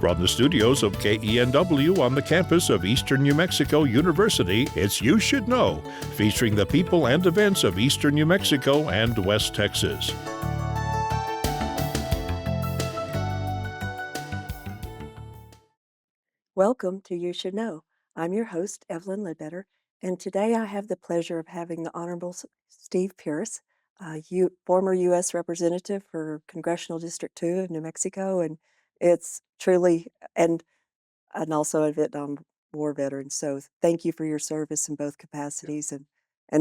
From the studios of KENW on the campus of Eastern New Mexico University, it's You Should Know, featuring the people and events of Eastern New Mexico and West Texas. Welcome to You Should Know. I'm your host, Evelyn Ledbetter, and today I have the pleasure of having the Honorable Steve Pearce, former U.S. Representative for Congressional District 2 of New Mexico, and it's truly, and also a Vietnam War veteran. So thank you for your service in both capacities, and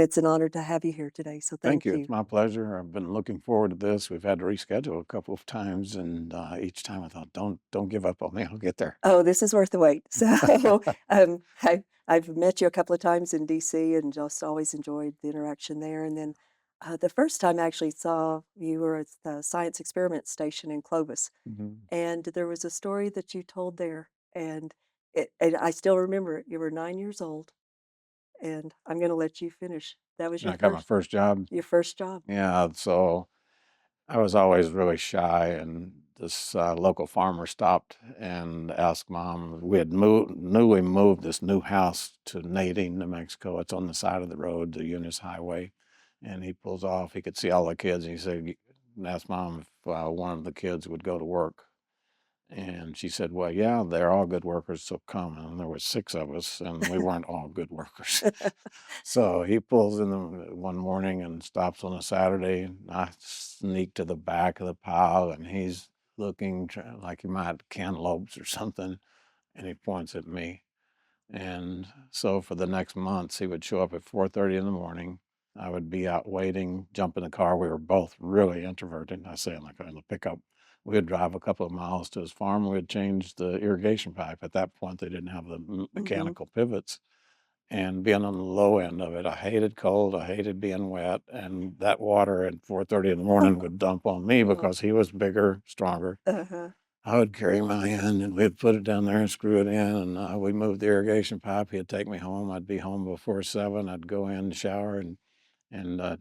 it's an honor to have you here today. So Thank thank you. It's you. my pleasure. I've been looking forward to this. We've had to reschedule a couple of times, and each time I thought, don't give up on me. I'll get there. Oh, this is worth the wait. So I've met you a couple of times in DC and just always enjoyed the interaction there. And then the first time I actually saw you were at the Science Experiment Station in Clovis, Mhm. and there was a story that you told there, and I still remember it. You were 9 years old, and I'm going to let you finish. That was I got my first job. your first job. Yeah, so I was always really shy, and this local farmer stopped and asked Mom. We had newly moved this new house to Nadine, New Mexico. It's on the side of the road, the Eunice Highway, and he pulls off. He could see all the kids, and he said, asked Mom if one of the kids would go to work. And she said, "Well, yeah, they're all good workers, so come." And there were six of us, and we weren't all good workers. So he pulls in one morning and stops on a Saturday. And I sneak to the back of the pile, and he's looking like he might cantaloupes or something, and he points at me. And so for the next months, he would show up at 4:30 in the morning. I would be out waiting, jump in the car. We were both really introverted. I say in the pickup. We would drive a couple of miles to his farm. We would change the irrigation pipe. At that point, they didn't have the Hmm. mechanical pivots. And being on the low end of it, I hated cold. I hated being wet. And that water at 4:30 in the morning would dump on me Oh, because he was bigger, stronger. uh-huh. I would carry my end and we'd put it down there and screw it in. And we'd move the irrigation pipe. He'd take me home. I'd be home before 7. I'd go in, shower, and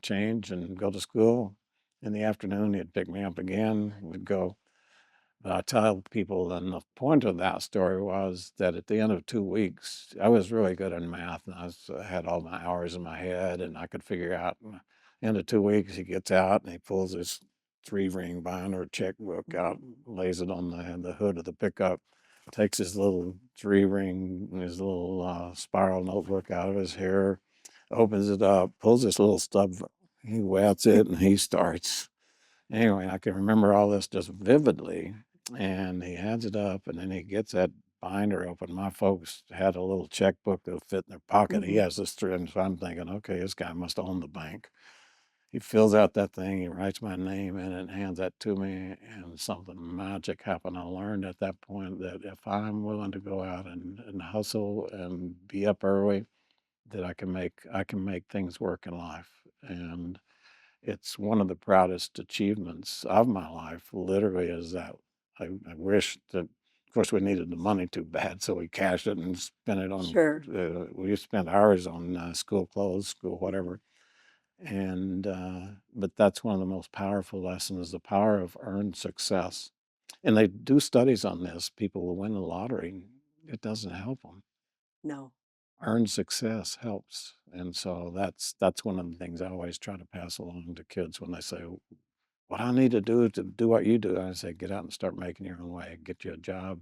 change and go to school. In the afternoon, he'd pick me up again. We'd go. But I tell people, and the point of that story was that at the end of 2 weeks, I was really good in math, and I had all my hours in my head, and I could figure out. And end of 2 weeks, he gets out and he pulls his three-ring binder checkbook out, lays it on the hood of the pickup, takes his little three-ring, his little spiral notebook out of his hair, opens it up, pulls this little stub, he wets it, and he starts. Anyway, I can remember all this just vividly. And he hands it up, and then he gets that binder open. My folks had a little checkbook that would fit in their pocket. He Hmm. has this three, and so I'm thinking, okay, this guy must own the bank. He fills out that thing, he writes my name in it, and hands that to me, and something magic happened. I learned at that point that if I'm willing to go out and hustle and be up early, that I can make things work in life. And it's one of the proudest achievements of my life, literally, is that I wish that, of course, we needed the money too bad, so we cashed it and spent it on, Sure. we spent hours on school clothes, school whatever. And, but that's one of the most powerful lessons, the power of earned success. And they do studies on this. People will win the lottery, it doesn't help them. No. Earned success helps. And so that's one of the things I always try to pass along to kids when they say, what I need to do what you do. I say, get out and start making your own way. Get you a job.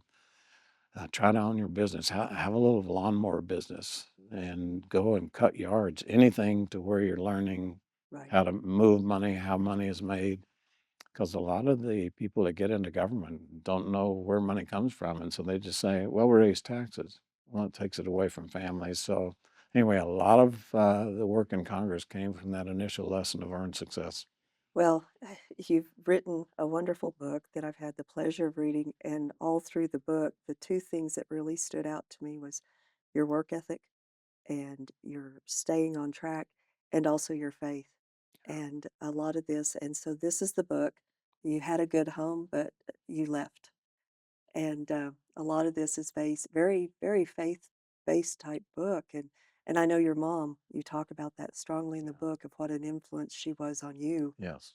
Try to own your business. Have a little lawnmower business and go and cut yards. Anything to where you're learning Right. how to move money, how money is made. Because a lot of the people that get into government don't know where money comes from. And so they just say, well, we raise taxes. Well, it takes it away from families. So anyway, a lot of the work in Congress came from that initial lesson of earned success. Well, you've written a wonderful book that I've had the pleasure of reading, and all through the book, the two things that really stood out to me was your work ethic and your staying on track, and also your faith. And a lot of this, and so this is the book. You had a good home, but you left. And a lot of this is very, very faith-based type book. And I know your mom, you talk about that strongly in the book of what an influence she was on you. Yes.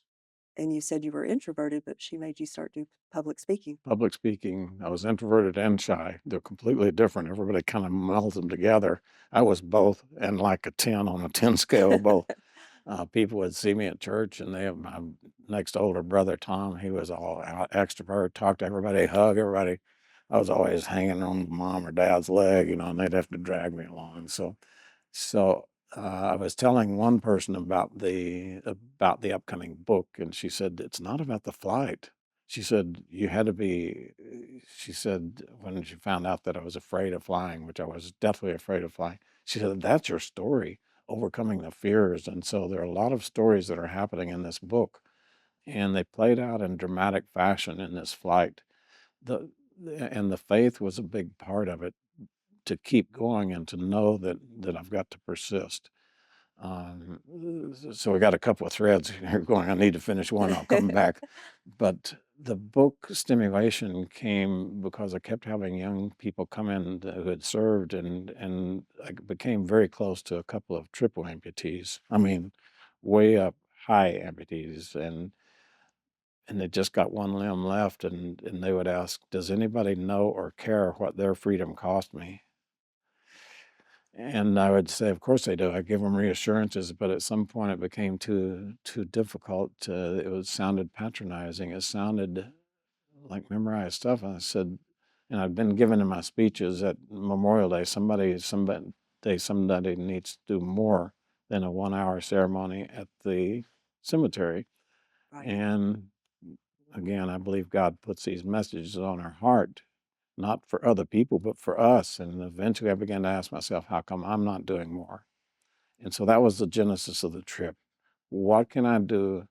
And you said you were introverted, but she made you start do public speaking. Public speaking, I was introverted and shy. They're completely different. Everybody kind of melds them together. I was both, and like a 10 on a 10 scale, both. People would see me at church, and my next older brother, Tom, he was all out extrovert, talked to everybody, hug everybody. I was always hanging on mom or dad's leg, and they'd have to drag me along. So I was telling one person about the upcoming book, and she said, "It's not about the flight." She said, "You had to be," she said, when she found out that I was afraid of flying, which I was definitely afraid of flying, she said, "That's your story, overcoming the fears." And so there are a lot of stories that are happening in this book, and they played out in dramatic fashion in this flight. The and the faith was a big part of it, to keep going and to know that I've got to persist. So we got a couple of threads here going. I need to finish one. I'll come back. But the book stimulation came because I kept having young people come in who had served, and I became very close to a couple of triple amputees. I mean, way up high amputees, and they just got one limb left, and they would ask, "Does anybody know or care what their freedom cost me?" And I would say, "Of course they do." I give them reassurances, but at some point it became too difficult. Sounded patronizing. It sounded like memorized stuff. And I said, and I've been given in my speeches at Memorial Day, somebody needs to do more than a 1 hour ceremony at the cemetery. Right. And again, I believe God puts these messages on our heart, not for other people, but for us. And eventually I began to ask myself, how come I'm not doing more? And so that was the genesis of the trip. What can I do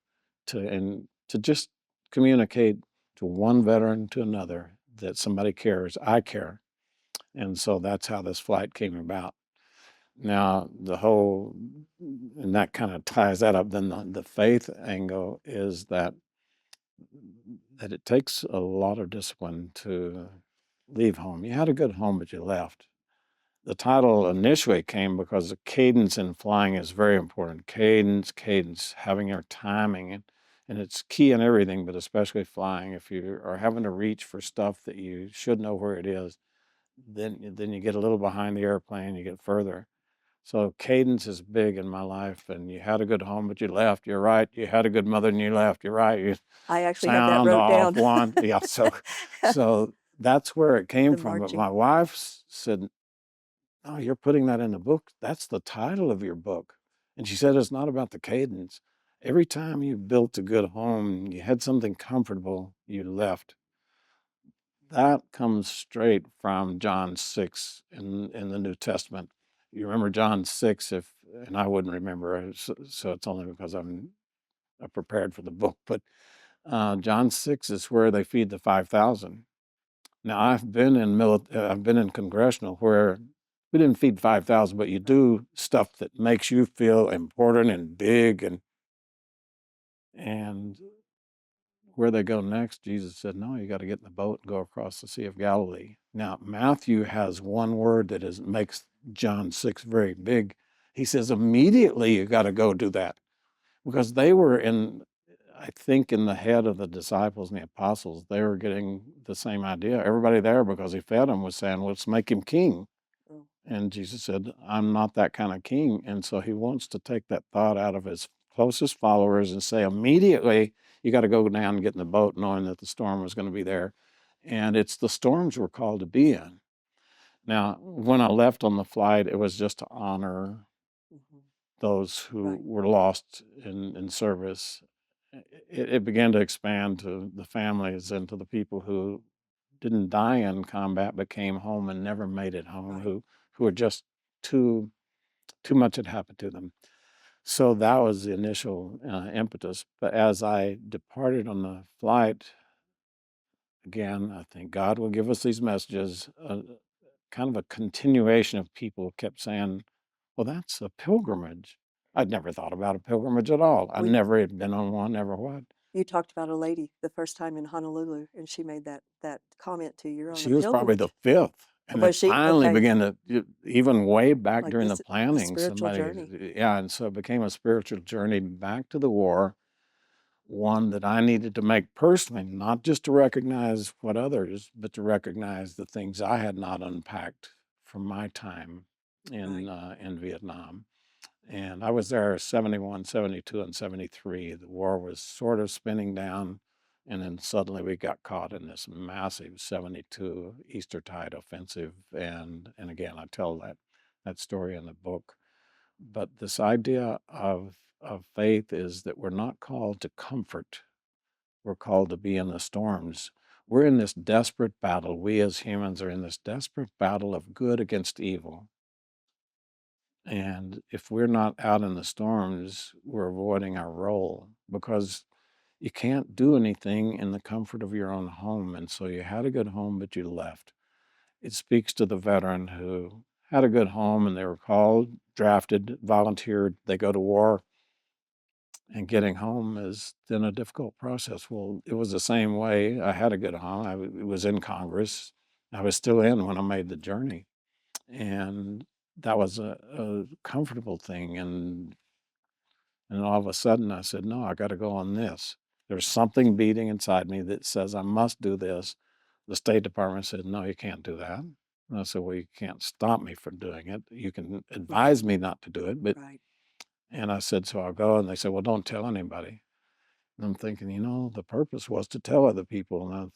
to just communicate to one veteran to another that somebody cares, I care. And so that's how this flight came about. Now, and that kind of ties that up. Then the faith angle is that it takes a lot of discipline to leave home. You had a good home, but you left. The title initially came because the cadence in flying is very important. Cadence, having your timing, and it's key in everything, but especially flying. If you are having to reach for stuff that you should know where it is, then you get a little behind the airplane, you get further. So cadence is big in my life, and you had a good home, but you left. You're right. You had a good mother, and you left. You're right. You I actually have that sound wrote off down. one. Yeah. So that's where it came The from. But marching. my wife said, "Oh, you're putting that in the book. That's the title of your book." And she said, "It's not about the cadence. Every time you built a good home, you had something comfortable, you left." That comes straight from John 6 in the New Testament. You remember John 6, and I wouldn't remember, so it's only because I'm prepared for the book. But John 6 is where they feed the 5,000. Now, I've been in congressional where we didn't feed 5,000, but you do stuff that makes you feel important and big, and where they go next, Jesus said, "No, you got to get in the boat and go across the Sea of Galilee." Now, Matthew has one word that makes John 6 very big. He says, "Immediately you got to go do that," because they were I think, in the head of the disciples and the apostles, they were getting the same idea. Everybody there, because he fed them, was saying, "Let's make him king." Oh, And Jesus said, "I'm not that kind of king." And so he wants to take that thought out of his closest followers and say, immediately, you got to go down and get in the boat, knowing that the storm was going to be there. And it's the storms we're called to be in. Now, when I left on the flight, it was just to honor mhm, those who right. were lost in service. It began to expand to the families and to the people who didn't die in combat but came home and never made it home, Right. who were just too much had happened to them. So that was the initial impetus. But as I departed on the flight, again, I think God will give us these messages. Kind of a continuation of people kept saying, "Well, that's a pilgrimage." I'd never thought about a pilgrimage at all. I We never had been on one, never what. You talked about a lady the first time in Honolulu, and she made that comment to you, "You're on a She was probably the pilgrimage." fifth. And it Was she? finally Okay. began even way back Like during the this a planning, spiritual journey. yeah, and so it became a spiritual journey back to the war, one that I needed to make personally, not just to recognize what others, but to recognize the things I had not unpacked from my time Right. in Vietnam. And I was there 71, 72, and 73. The war was sort of spinning down. And then suddenly we got caught in this massive 72 Eastertide offensive. And again, I tell that story in the book. But this idea of faith is that we're not called to comfort. We're called to be in the storms. We're in this desperate battle. We as humans are in this desperate battle of good against evil. And if we're not out in the storms, we're avoiding our role because you can't do anything in the comfort of your own home. And so you had a good home, but you left. It speaks to the veteran who had a good home and they were called, drafted, volunteered, they go to war, and getting home is then a difficult process. Well, it was the same way. I had a good home. Was in Congress. I was still in when I made the journey. And that was a comfortable thing. And all of a sudden I said, no, I got to go on this. There's something beating inside me that says I must do this. The State Department said, no, you can't do that. And I said, well, you can't stop me from doing it. You can Right. advise me not to do it. But, Right. and I said, so I'll go. And they said, well, don't tell anybody. And I'm thinking, the purpose was to tell other people.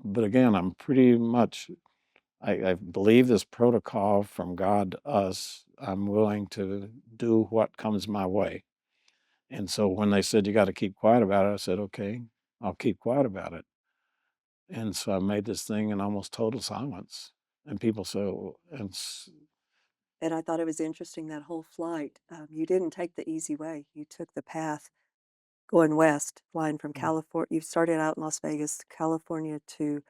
But again, I'm pretty much, I believe this protocol from God to us. I'm willing to do what comes my way. And so when they said, you got to keep quiet about it, I said, okay, I'll keep quiet about it. And so I made this thing in almost total silence. And people say, "Oh," And I thought it was interesting that whole flight. You didn't take the easy way. You took the path going west, flying from California. You started out in Las Vegas, California to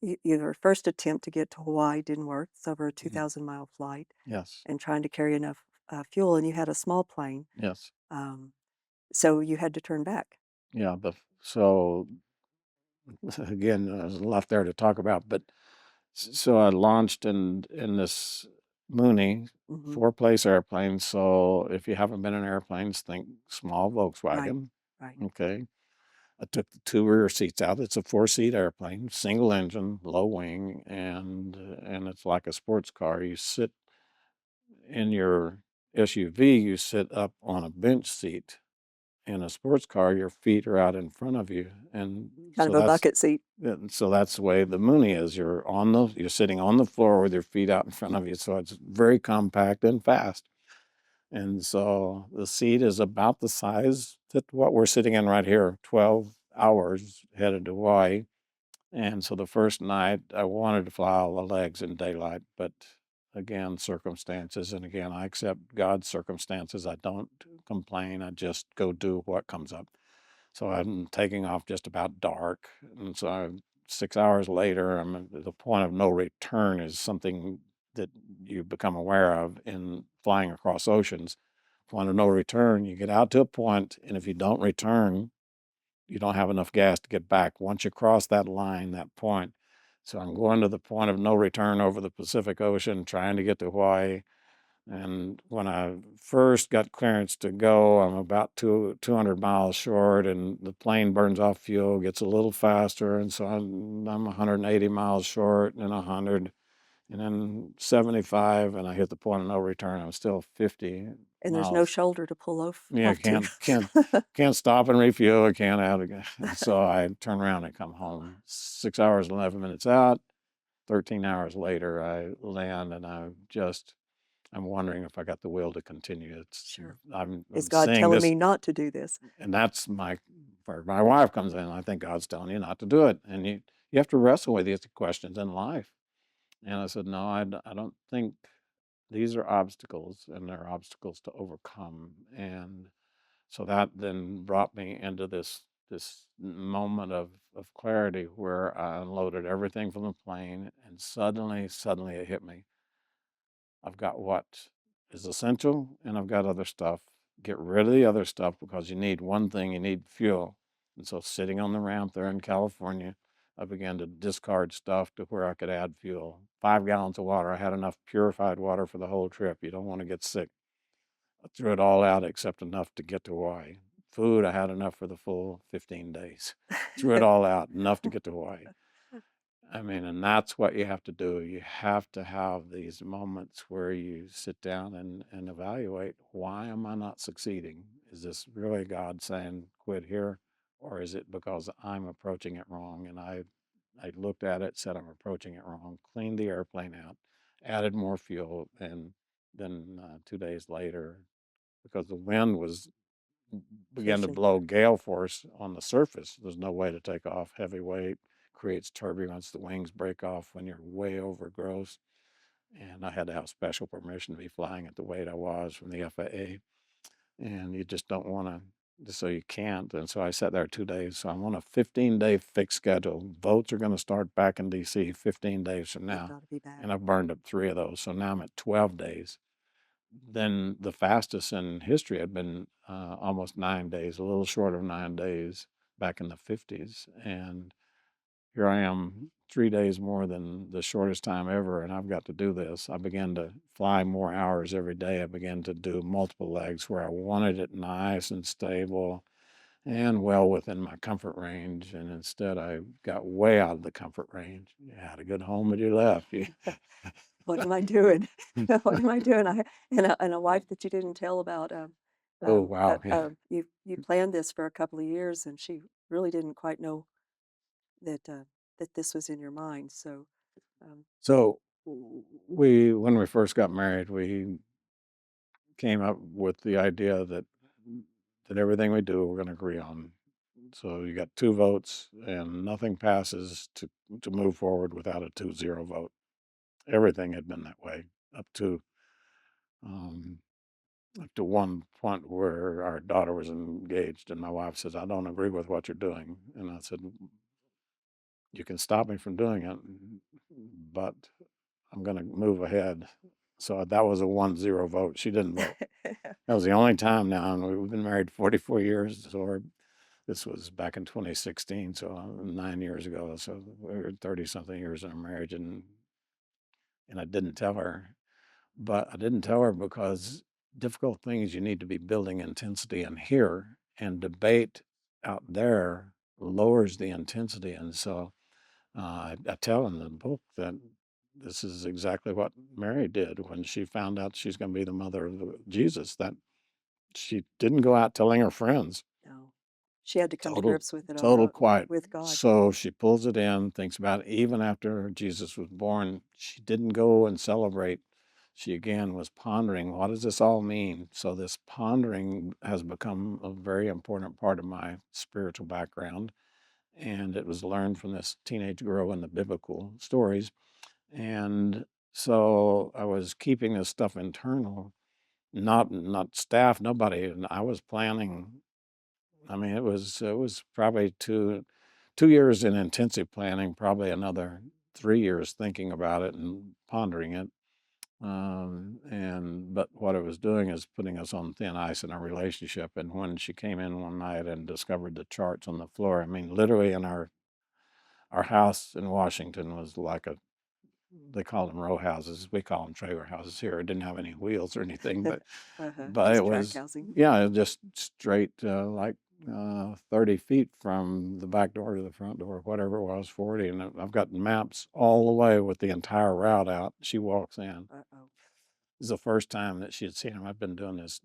your first attempt to get to Hawaii didn't work. It's over a Mhm. 2,000-mile flight Yes, and trying to carry enough fuel, and you had a small plane. yes. Um, so you had to turn back. Yeah. So again, there's a lot there to talk about, but so I launched in this Mooney Hmm. four-place airplane. So if you haven't been in airplanes, think small Right, Volkswagen. right. Okay. I took the two rear seats out. It's a four-seat airplane, single engine, low wing, and it's like a sports car. You sit in your SUV, you sit up on a bench seat. In a sports car, your feet are out in front of you, and Kind so of a that's bucket seat. that's the way the Mooney is. You're sitting on the floor with your feet out in front of you, so it's very compact and fast. And so the seat is about the size that what we're sitting in right here, 12 hours headed to Hawaii. And so the first night I wanted to fly all the legs in daylight, but again, circumstances. And again, I accept God's circumstances. I don't complain. I just go do what comes up. So I'm taking off just about dark. And so 6 hours later, I'm at the point of no return is something that you become aware of in flying across oceans. Point of no return, you get out to a point, and if you don't return, you don't have enough gas to get back. Once you cross that line, that point. So I'm going to the point of no return over the Pacific Ocean, trying to get to Hawaii. And when I first got clearance to go, I'm about 200 miles short, and the plane burns off fuel, gets a little faster, and so I'm 180 miles short, and then 100, and then 75, and I hit the point of no return. I'm still 50 And there's no miles. shoulder to pull Yeah, off to. can't stop and refuel. I can't out again. So I turn around and come home. 6 hours and 11 minutes out. 13 hours later, I land, and I'm wondering if I got the will to continue. Sure. Is I'm God seeing telling this, me not to do this? and that's where my wife comes in. I think God's telling you not to do it, and you have to wrestle with these questions in life. And I said, no, I don't think these are obstacles, and they're obstacles to overcome. And so that then brought me into this moment of clarity where I unloaded everything from the plane, and suddenly it hit me. I've got what is essential, and I've got other stuff. Get rid of the other stuff because you need one thing, you need fuel. And so sitting on the ramp there in California, I began to discard stuff to where I could add fuel. 5 gallons of water. I had enough purified water for the whole trip. You don't want to get sick. I threw it all out except enough to get to Hawaii. Food, I had enough for the full 15 days. Threw it all out, enough to get to Hawaii. I mean, and that's what you have to do. You have to have these moments where you sit down and evaluate, why am I not succeeding? Is this really God saying quit here? Or is it because I'm approaching it wrong? And I looked at it, said I'm approaching it wrong, cleaned the airplane out, added more fuel, and then 2 days later, because the wind was began to Pushing. blow gale force on the surface. There's no way to take off. Heavy weight creates turbulence. The wings break off when you're way over gross. And I had to have special permission to be flying at the weight I was from the FAA. And you just don't want to, so you can't. And so I sat there 2 days. So I'm on a 15-day fixed schedule. Votes are going to start back in DC 15 days from You've now. got to be back. And I've burned up 3 of those. So now I'm at 12 days. Then the fastest in history had been almost 9 days, a little short of 9 days back in the 50s. And here I am 3 days more than the shortest time ever, and I've got to do this. I began to fly more hours every day. I began to do multiple legs where I wanted it nice and stable and well within my comfort range. And instead, I got way out of the comfort range. You had a good home, but you left. What am I doing? What am I doing? And a wife that you didn't tell about. Oh, wow. Yeah. You planned this for a couple of years, and she really didn't quite know that this was in your mind. So, um, So when we first got married, we came up with the idea that everything we do, we're going to agree on. So you got 2 votes, and nothing passes to move forward without a 2-0 vote. Everything had been that way up to um, up to one point where our daughter was engaged, and my wife says, "I don't agree with what you're doing," and I said, "You can stop me from doing it, but I'm going to move ahead." So that was a 1-0 vote. She didn't vote. That was the only time now, and we've been married 44 years. So this was back in 2016, so 9 years ago. So we were 30 something years in our marriage, and I didn't tell her. But I didn't tell her because difficult things, you need to be building intensity in here, and debate out there lowers the intensity. And so I tell in the book that this is exactly what Mary did when she found out she's going to be the mother of Jesus, that she didn't go out telling her friends. no, she had to come to Total, grips with it all total quiet. with God. So she pulls it in, thinks about it. Even after Jesus was born, she didn't go and celebrate. She again was pondering, what does this all mean? So this pondering has become a very important part of my spiritual background. And it was learned from this teenage girl in the biblical stories. And so I was keeping this stuff internal, not staff, nobody. And I was planning. I mean, it was probably 2 years in intensive planning, probably another 3 years thinking about it and pondering it. But what it was doing is putting us on thin ice in our relationship. And when she came in one night and discovered the charts on the floor, I mean, literally in our house in Washington was like they call them row houses. We call them trailer houses here. It didn't have any wheels or anything, but it Just track was, housing. yeah, it just straight, like 30 feet from the back door to the front door, whatever it was, 40. And I've got maps all the way with the entire route out. She walks in. Uh-oh. This is the first time that she had seen him. I've been doing this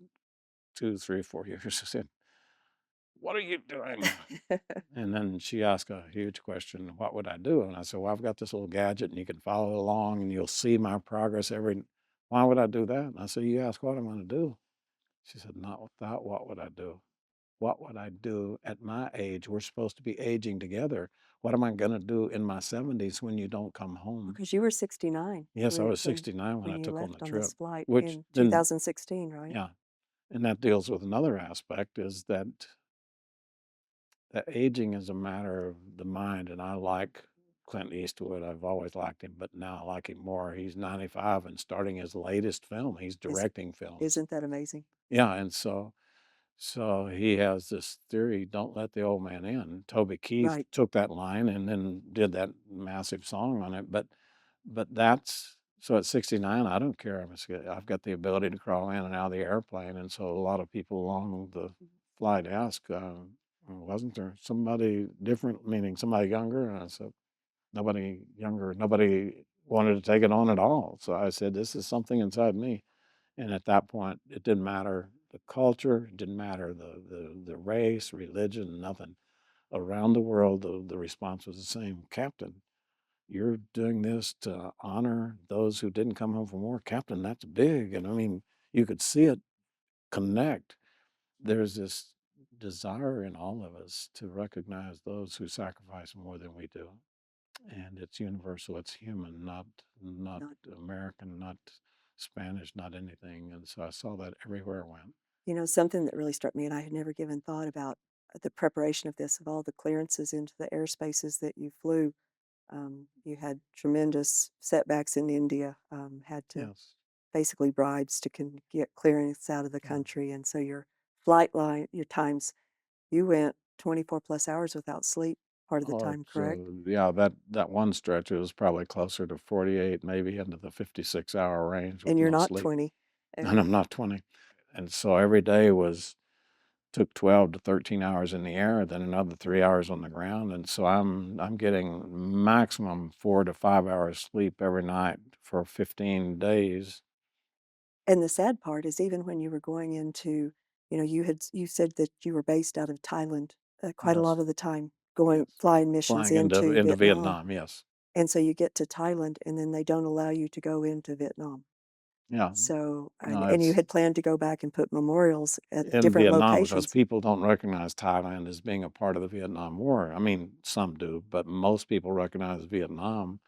2, 3, 4 years. She said, "What are you doing?" And then she asked a huge question, what would I do? And I said, well, I've got this little gadget and you can follow along and you'll see my progress why would I do that? And I said, you ask what I'm going to do. She said, not without what would I do? What would I do at my age? We're supposed to be aging together. What am I going to do in my 70s when you don't come home? Because you were 69 Yes, I when was 69 when when I you took on left the on trip, this flight which in then, 2016, right? yeah. And that deals with another aspect is that aging is a matter of the mind, and I like Clint Eastwood. I've always liked him, but now I like him more. He's 95 and starting his latest film. He's Is directing films. isn't that amazing? Yeah, and so he has this theory, don't let the old man in. Toby Keith Right. took that line and then did that massive song on it. But that's so at 69, I don't care. I've got the ability to crawl in and out of the airplane. And so a lot of people along the flight asked, wasn't there somebody different, meaning somebody younger? And I said, nobody younger, nobody wanted to take it on at all. So I said, this is something inside me. And at that point, it didn't matter the culture, it didn't matter the race, religion, nothing. Around the world, the response was the same. Captain, you're doing this to honor those who didn't come home from war. Captain, that's big. And I mean, you could see it connect. There's this desire in all of us to recognize those who sacrifice more than we do. And it's universal, it's human, not Not, American, not Spanish, not anything. And so I saw that everywhere I went. something that really struck me, and I had never given thought about the preparation of this, of all the clearances into the airspaces that you flew. You had tremendous setbacks in India, had to Yes. basically bribes to get clearance out of the Yeah. country. And so your flight line, your times, you went 24 plus hours without sleep part of the Oh, time, correct? so yeah, that one stretch it was probably closer to 48, maybe into the 56-hour range with And you're no not sleep. 20. And I'm not 20. And so every day was took 12 to 13 hours in the air, then another 3 hours on the ground. And so I'm getting maximum 4 to 5 hours sleep every night for 15 days. And the sad part is even when you were going into, you said that you were based out of Thailand quite a lot Yes. of the time, going Yes. flying missions Flying into into Vietnam. Vietnam, yes. And so you get to Thailand and then they don't allow you to go into Vietnam. Yeah. So, No, and you it's had planned to go back and put memorials at in different Vietnam because locations. people don't recognize Thailand as being a part of the Vietnam War. I mean, some do, but most people recognize Vietnam,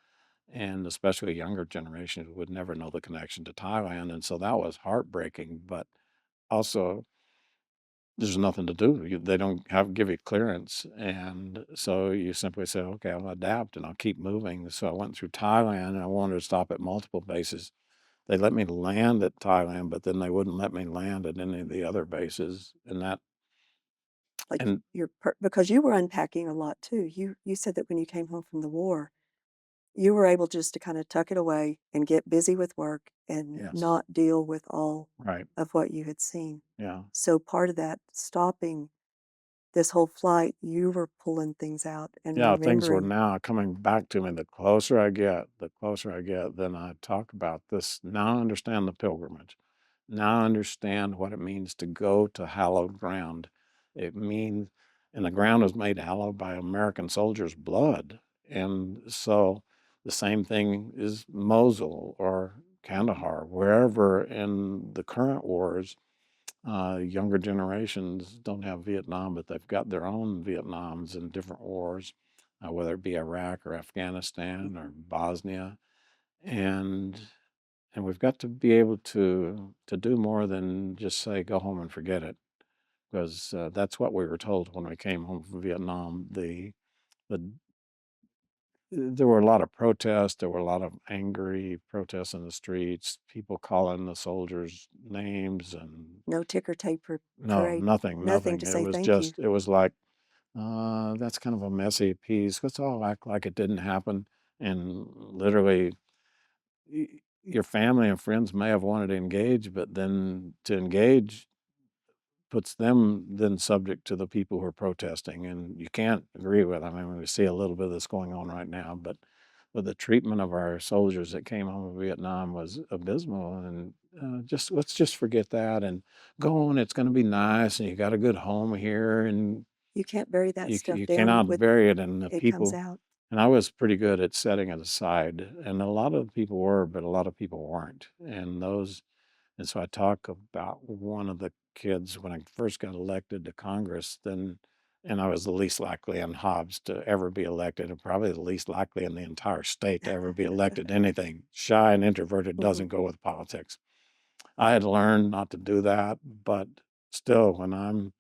and especially younger generations would never know the connection to Thailand. And so that was heartbreaking, but also there's nothing to do. They don't give you clearance. And so you simply say, okay, I'll adapt and I'll keep moving. So I went through Thailand and I wanted to stop at multiple bases. They let me land at Thailand, but then they wouldn't let me land at any of the other bases. Like And because you were unpacking a lot too. You said that when you came home from the war, you were able just to kind of tuck it away and get busy with work and yes, not deal with all right. of what you had seen. Yeah. So part of that stopping this whole flight, you were pulling things out and Yeah, things were remembering. now coming back to me. The closer I get, then I talk about this. Now I understand the pilgrimage. Now I understand what it means to go to hallowed ground. It means, and the ground was made hallowed by American soldiers' blood. And so the same thing is Mosul or Kandahar, wherever in the current wars, younger generations don't have Vietnam, but they've got their own Vietnams in different wars, whether it be Iraq or Afghanistan or Mhm. Bosnia, and we've got to be able to do more than just say go home and forget it, because that's what we were told when we came home from Vietnam. The there were a lot of protests. There were a lot of angry protests in the streets. People calling the soldiers names and No ticker tape no, parade, nothing, nothing nothing. to It say was thank you. just, it was like, that's kind of a messy piece. Let's all act like it didn't happen. And literally, your family and friends may have wanted to engage, but then to engage puts them then subject to the people who are protesting. And you can't agree with. I mean, we see a little bit of this going on right now, but the treatment of our soldiers that came home from Vietnam was abysmal. And just let's just forget that and go on. It's going to be nice, and you got a good home here, and You can't bury that stuff you down cannot with bury it. And the it comes people, out. and I was pretty good at setting it aside, and a lot of people were, but a lot of people weren't. And so I talk about one of the kids when I first got elected to Congress, and I was the least likely in Hobbs to ever be elected, and probably the least likely in the entire state to ever be elected to anything. Shy and introverted Mhm. doesn't go with politics. I had learned not to do that, but still, when I'm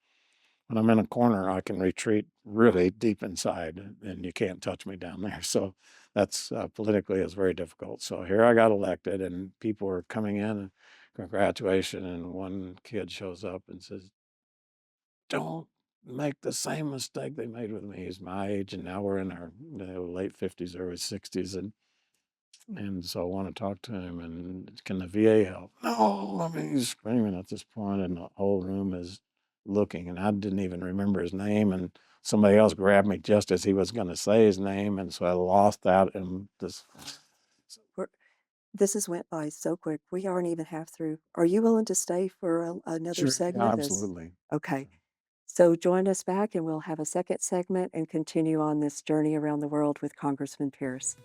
in a corner, I can retreat really deep inside, and you can't touch me down there. So that's politically is very difficult. So here I got elected, and people are coming in and congratulations, and one kid shows up and says, "Don't make the same mistake they made with me." He's my age, and now we're in our late 50s, early 60s, and so I want to talk to him. And can the VA help? No, I mean he's screaming at this point, and the whole room is looking, and I didn't even remember his name, and somebody else grabbed me just as he was going to say his name, and so I lost that and this. We're, this has went by so quick. We aren't even half through. Are you willing to stay for another Sure, yeah, segment? absolutely. Okay. So join us back and we'll have a second segment and continue on this journey around the world with Congressman Pierce.